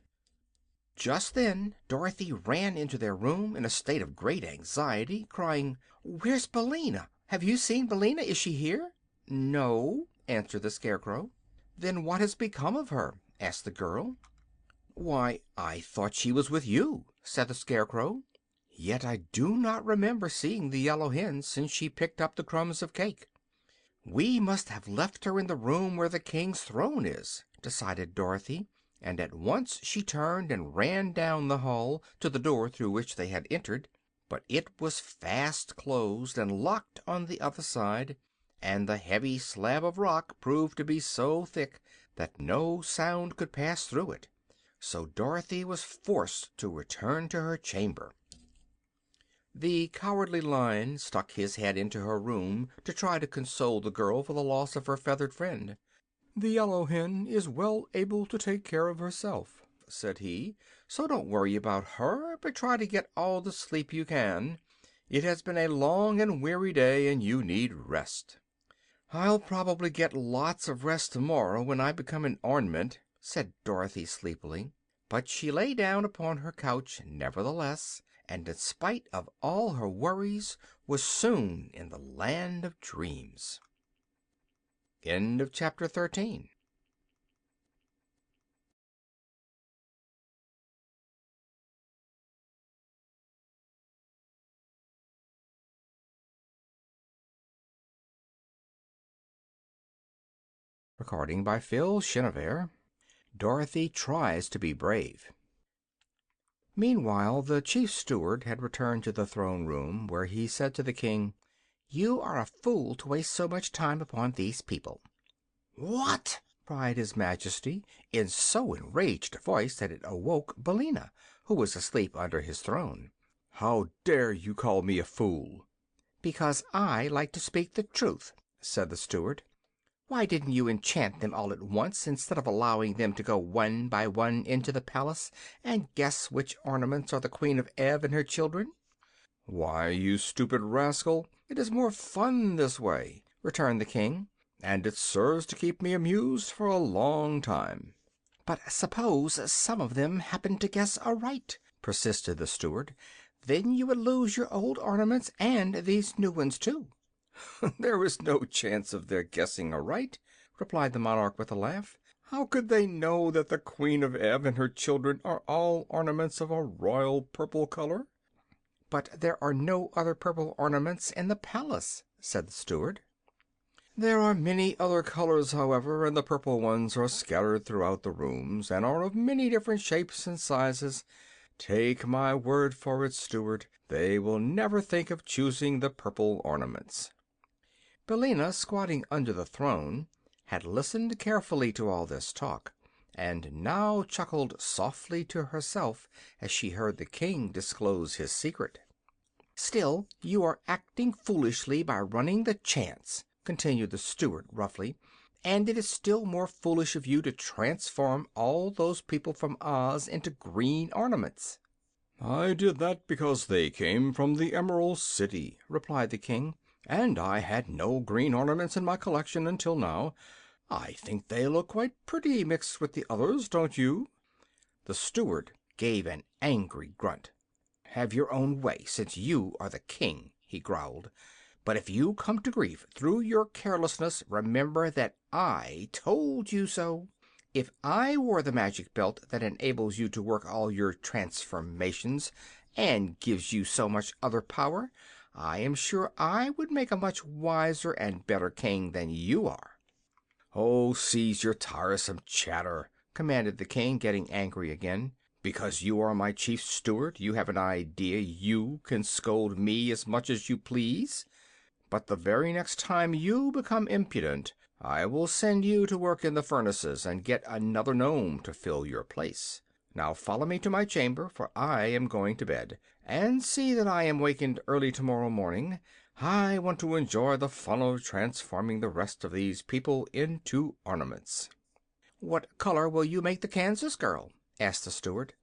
Just then Dorothy ran into their room in a state of great anxiety, crying, "Where's Billina? Have you seen Billina? Is she here?" "No," answered the Scarecrow. "Then what has become of her?" asked the girl. "Why, I thought she was with you," said the Scarecrow. "Yet I do not remember seeing the yellow hen since she picked up the crumbs of cake." "We must have left her in the room where the King's throne is," decided Dorothy, and at once she turned and ran down the hall to the door through which they had entered. But it was fast closed and locked on the other side, and the heavy slab of rock proved to be so thick that no sound could pass through it. So Dorothy was forced to return to her chamber. The Cowardly Lion stuck his head into her room to try to console the girl for the loss of her feathered friend. "The yellow hen is well able to take care of herself," said he, "so don't worry about her, but try to get all the sleep you can. It has been a long and weary day, and you need rest." "I'll probably get lots of rest tomorrow when I become an ornament," said Dorothy sleepily. But she lay down upon her couch nevertheless, and in spite of all her worries was soon in the land of dreams. End of chapter 13. Recording by Phil Chenevert. Dorothy tries to be brave. Meanwhile, the chief steward had returned to the throne room, where he said to the king, "You are a fool to waste so much time upon these people." "What?" cried his majesty, in so enraged a voice that it awoke Billina, who was asleep under his throne. "How dare you call me a fool?" "Because I like to speak the truth," said the steward. "Why didn't you enchant them all at once, instead of allowing them to go one by one into the palace and guess which ornaments are the Queen of Ev and her children?" "Why, you stupid rascal, it is more fun this way," returned the king, "and it serves to keep me amused for a long time." "But suppose some of them happened to guess aright," persisted the steward. "Then you would lose your old ornaments and these new ones, too." "There is no chance of their guessing aright," replied the monarch with a laugh. "How could they know that the Queen of Ev and her children are all ornaments of a royal purple color?" "But there are no other purple ornaments in the palace," said the steward. "There are many other colors, however, and the purple ones are scattered throughout the rooms, and are of many different shapes and sizes. Take my word for it, steward, they will never think of choosing the purple ornaments." Billina, squatting under the throne, had listened carefully to all this talk, and now chuckled softly to herself as she heard the king disclose his secret. "Still, you are acting foolishly by running the chance," continued the steward roughly, "and it is still more foolish of you to transform all those people from Oz into green ornaments." "I did that because they came from the Emerald City," replied the king, "and I had no green ornaments in my collection until now. I think they look quite pretty mixed with the others, don't you?" The steward gave an angry grunt. "Have your own way, since you are the king," he growled. "But if you come to grief through your carelessness, remember that I told you so. If I wore the magic belt that enables you to work all your transformations, and gives you so much other power, I am sure I would make a much wiser and better king than you are." "Oh, cease your tiresome chatter," commanded the king, getting angry again. "Because you are my chief steward, you have an idea you can scold me as much as you please. But the very next time you become impudent, I will send you to work in the furnaces and get another Nome to fill your place. Now follow me to my chamber, for I am going to bed, and see that I am wakened early tomorrow morning. I want to enjoy the fun of transforming the rest of these people into ornaments." "What color will you make the Kansas girl?" asked the steward.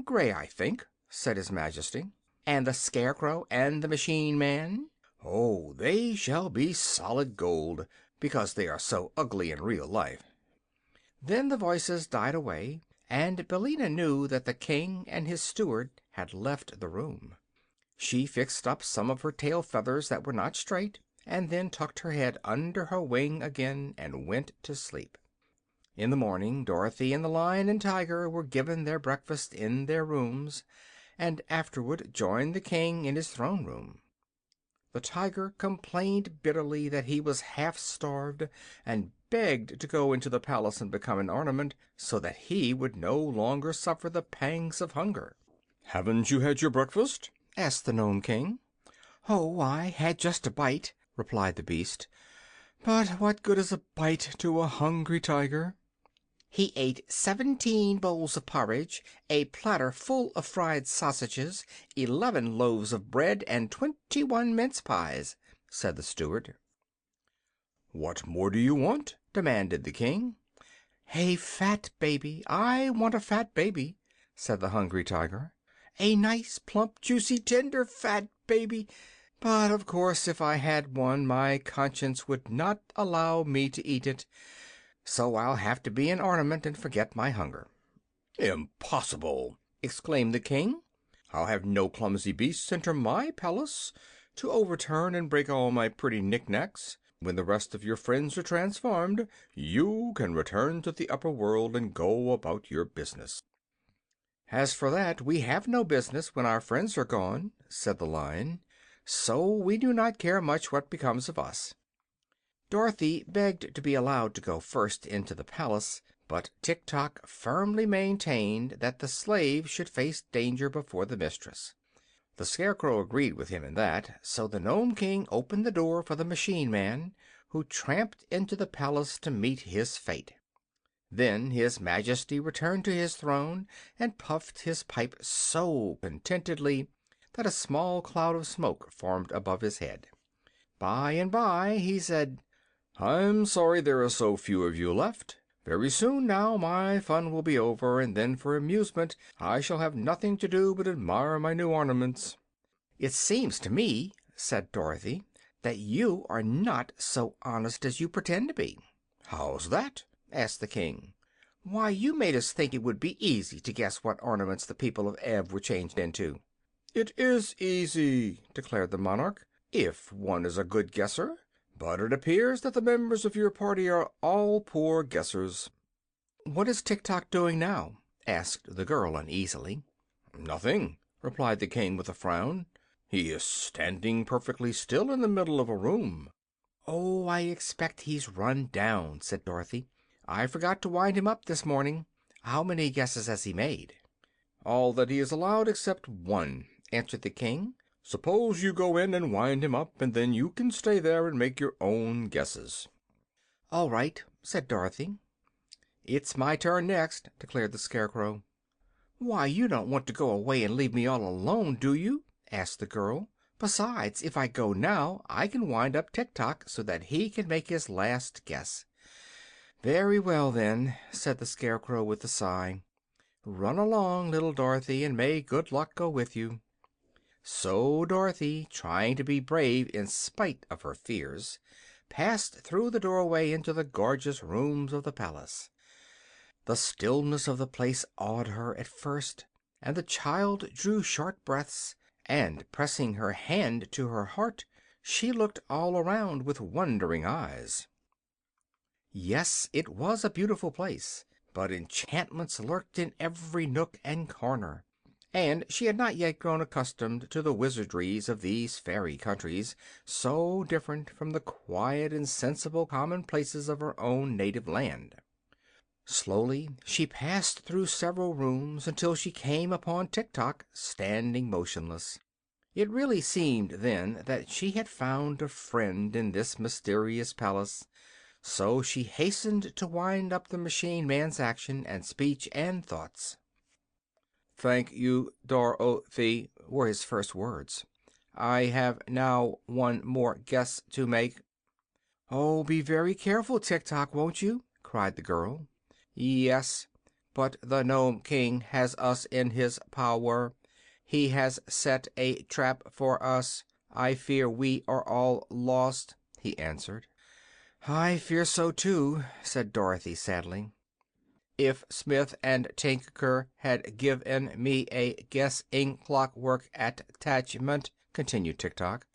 "Gray, I think," said his majesty. "And the Scarecrow and the Machine Man?" "Oh, they shall be solid gold, because they are so ugly in real life." Then the voices died away, and Billina knew that the king and his steward had left the room. She fixed up some of her tail feathers that were not straight, and then tucked her head under her wing again and went to sleep. In the morning Dorothy and the Lion and Tiger were given their breakfast in their rooms, and afterward joined the king in his throne room. The Tiger complained bitterly that he was half starved, and begged to go into the palace and become an ornament, so that he would no longer suffer the pangs of hunger. "Haven't you had your breakfast?" asked the Nome King. "Oh, I had just a bite," replied the beast. "But what good is a bite to a hungry tiger?" "He ate 17 bowls of porridge, a platter full of fried sausages, 11 loaves of bread, and 21 mince pies," said the steward. "What more do you want?" demanded the king. "A fat baby. I want a fat baby," said the hungry tiger. "A nice, plump, juicy, tender, fat baby. But, of course, if I had one, my conscience would not allow me to eat it, so I'll have to be an ornament and forget my hunger." "Impossible!" exclaimed the king. "I'll have no clumsy beasts enter my palace to overturn and break all my pretty knickknacks. When the rest of your friends are transformed, you can return to the upper world and go about your business." "As for that, we have no business when our friends are gone," said the Lion, "so we do not care much what becomes of us." Dorothy begged to be allowed to go first into the palace, but Tik-Tok firmly maintained that the slave should face danger before the mistress. The Scarecrow agreed with him in that, so the Nome King opened the door for the machine man, who tramped into the palace to meet his fate. Then his Majesty returned to his throne and puffed his pipe so contentedly that a small cloud of smoke formed above his head. By and by he said: "I'm sorry there are so few of you left. Very soon now my fun will be over, and then for amusement I shall have nothing to do but admire my new ornaments." "It seems to me," said Dorothy, "that you are not so honest as you pretend to be." "How's that?" asked the King. "Why, you made us think it would be easy to guess what ornaments the people of Ev were changed into." "It is easy," declared the monarch, "if one is a good guesser. But it appears that the members of your party are all poor guessers." "What is Tik-Tok doing now?" asked the girl uneasily. "Nothing," replied the King with a frown. "He is standing perfectly still in the middle of a room." "Oh, I expect he's run down," said Dorothy. "I forgot to wind him up this morning. How many guesses has he made?" "All that he is allowed except one," answered the King. "Suppose you go in and wind him up, and then you can stay there and make your own guesses." "All right," said Dorothy. "It's my turn next," declared the Scarecrow. "Why, you don't want to go away and leave me all alone, do you?" asked the girl. "Besides, if I go now I can wind up Tik-Tok so that he can make his last guess." "Very well, then," said the Scarecrow with a sigh. "Run along, little Dorothy, and may good luck go with you." So Dorothy, trying to be brave in spite of her fears, passed through the doorway into the gorgeous rooms of the palace. The stillness of the place awed her at first, and the child drew short breaths, and pressing her hand to her heart she looked all around with wondering eyes. Yes, it was a beautiful place, but enchantments lurked in every nook and corner, and she had not yet grown accustomed to the wizardries of these fairy countries, so different from the quiet and sensible commonplaces of her own native land. Slowly she passed through several rooms until she came upon Tik-Tok standing motionless. It really seemed then that she had found a friend in this mysterious palace, so she hastened to wind up the machine man's action and speech and thoughts. "Thank you, Dorothy," were his first words. "I have now one more guess to make." "Oh, be very careful, Tik-Tok, won't you?" cried the girl. "Yes, but the Nome King has us in his power. He has set a trap for us. I fear we are all lost," he answered. "I fear so, too," said Dorothy sadly. "If Smith and Tinker had given me a guessing clockwork attachment," continued Tik-Tok,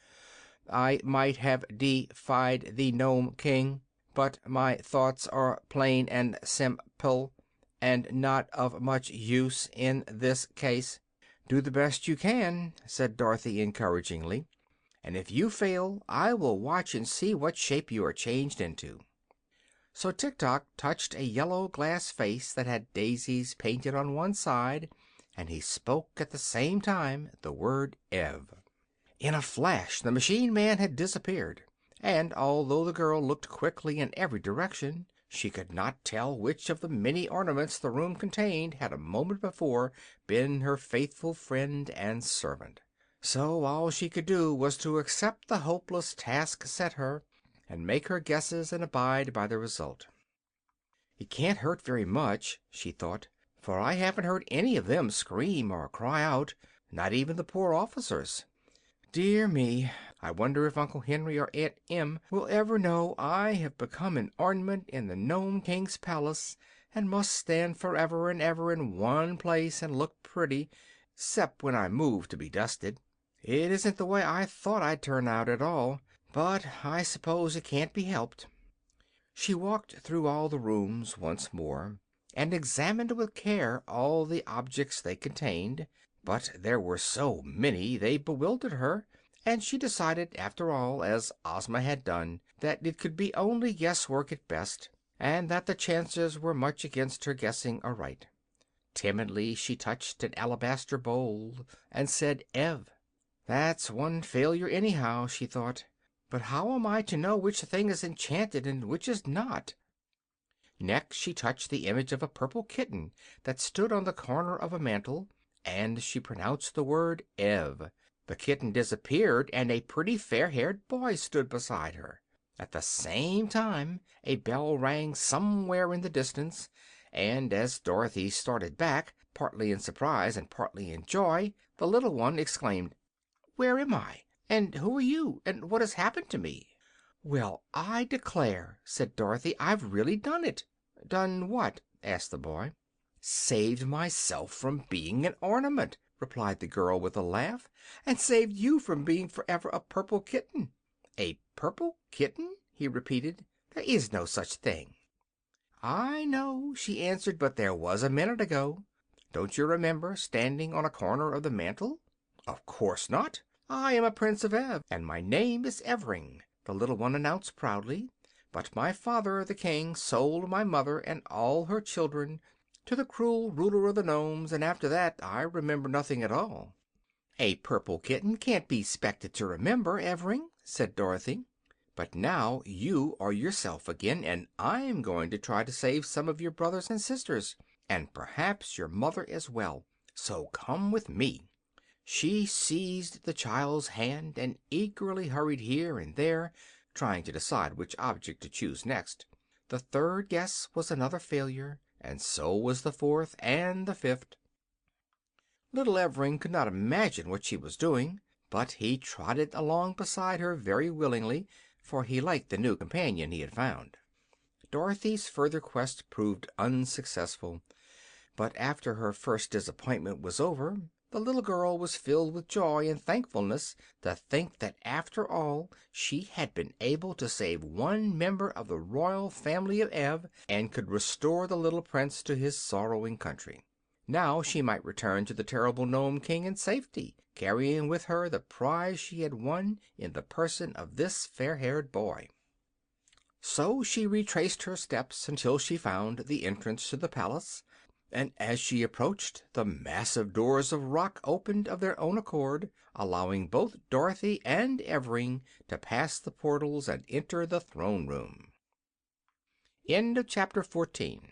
"I might have defied the Nome King. But my thoughts are plain and simple, and not of much use in this case." "Do the best you can," said Dorothy encouragingly, "and if you fail I will watch and see what shape you are changed into." So Tik-Tok touched a yellow glass face that had daisies painted on one side, and he spoke at the same time the word Ev. In a flash the machine man had disappeared, and although the girl looked quickly in every direction she could not tell which of the many ornaments the room contained had a moment before been her faithful friend and servant. So all she could do was to accept the hopeless task set her, and make her guesses and abide by the result. "It can't hurt very much," she thought, "for I haven't heard any of them scream or cry out, not even the poor officers. Dear me, I wonder if Uncle Henry or Aunt Em will ever know I have become an ornament in the Nome King's palace, and must stand forever and ever in one place and look pretty, 'cept when I move to be dusted. It isn't the way I thought I'd turn out at all, but I suppose it can't be helped." She walked through all the rooms once more, and examined with care all the objects they contained, but there were so many they bewildered her, and she decided, after all, as Ozma had done, that it could be only guesswork at best, and that the chances were much against her guessing aright. Timidly she touched an alabaster bowl and said "Ev." "That's one failure, anyhow," she thought. "But how am I to know which thing is enchanted and which is not?" Next she touched the image of a purple kitten that stood on the corner of a mantel, and she pronounced the word "Ev." The kitten disappeared, and a pretty fair-haired boy stood beside her. At the same time a bell rang somewhere in the distance, and as Dorothy started back, partly in surprise and partly in joy, the little one exclaimed, "Where am I? And who are you? And what has happened to me?" "Well, I declare," said Dorothy, "I've really done it." "Done what?" asked the boy. "Saved myself from being an ornament," replied the girl with a laugh, "and saved you from being forever a purple kitten." "A purple kitten?" he repeated. "There is no such thing." "I know," she answered, "but there was a minute ago. Don't you remember standing on a corner of the mantel?" "Of course not. I am a Prince of Ev, and my name is Evring," the little one announced proudly. "But my father, the King, sold my mother and all her children to the cruel ruler of the Nomes, and after that I remember nothing at all." "A purple kitten can't be 'spected to remember, Evring," said Dorothy. "But now you are yourself again, and I'm going to try to save some of your brothers and sisters, and perhaps your mother as well. So come with me." She seized the child's hand and eagerly hurried here and there, trying to decide which object to choose next. The third guess was another failure, and so was the fourth and the fifth. Little Evring could not imagine what she was doing, but he trotted along beside her very willingly, for he liked the new companion he had found. Dorothy's further quest proved unsuccessful, but after her first disappointment was over, the little girl was filled with joy and thankfulness to think that after all she had been able to save one member of the royal family of Ev, and could restore the little prince to his sorrowing country. Now she might return to the terrible Nome King in safety, carrying with her the prize she had won in the person of this fair-haired boy. So she retraced her steps until she found the entrance to the palace, and as she approached, the massive doors of rock opened of their own accord, allowing both Dorothy and Evring to pass the portals and enter the throne room. End of chapter 14.